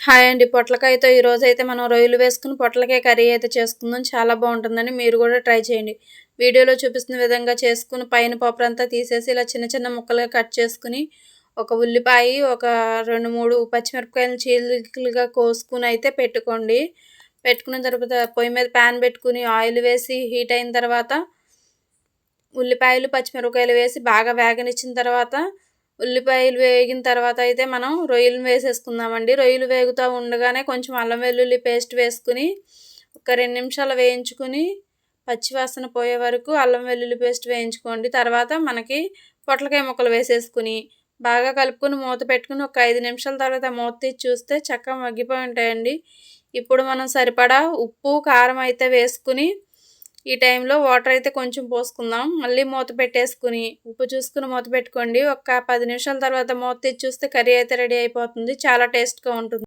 Hi అండి. పొట్లకాయతో ఈరోజైతే మనం రొయ్యలు వేసుకుని పొట్లకాయ కర్రీ అయితే చేసుకుందాం. చాలా బాగుంటుందండి. మీరు కూడా ట్రై చేయండి. వీడియోలో చూపిస్తున్న విధంగా చేసుకుని పైన పప్పురంతా తీసేసి ఇలా చిన్న చిన్న ముక్కలుగా కట్ చేసుకుని ఒక ఉల్లిపాయ, ఒక 2, 3 పచ్చిమిరపకాయలను చీలికలుగా కోసుకుని అయితే పెట్టుకోండి. పెట్టుకున్న తర్వాత పొయ్యి మీద ప్యాన్ పెట్టుకుని ఆయిల్ వేసి హీట్ అయిన తర్వాత ఉల్లిపాయలు, పచ్చిమిరపకాయలు వేసి బాగా వేగనిచ్చిన తర్వాత ఉల్లిపాయలు వేగిన తర్వాత అయితే మనం రొయ్యలను వేసేసుకుందామండి. రొయ్యలు వేగుతూ ఉండగానే కొంచెం అల్లం వెల్లుల్లి పేస్ట్ వేసుకుని ఒక 2 నిమిషాలు వేయించుకుని పచ్చివాసన పోయే వరకు అల్లం వెల్లుల్లి పేస్ట్ వేయించుకోండి. తర్వాత మనకి పొట్లకాయ ముక్కలు వేసేసుకుని బాగా కలుపుకొని మూత పెట్టుకుని ఒక 5 నిమిషాల తర్వాత మూత తీసి చూస్తే చక్కగా మగ్గిపోయి ఉంటాయండి. ఇప్పుడు మనం సరిపడా ఉప్పు, కారం అయితే వేసుకుని ఈ టైంలో వాటర్ అయితే కొంచెం పోసుకుందాం. మళ్ళీ మూత పెట్టేసుకుని ఉప్పు చూసుకుని మూత పెట్టుకోండి. ఒక 10 నిమిషాల తర్వాత మూత తీసి చూస్తే కర్రీ అయితే రెడీ అయిపోతుంది. చాలా టేస్ట్‌గా ఉంటుంది.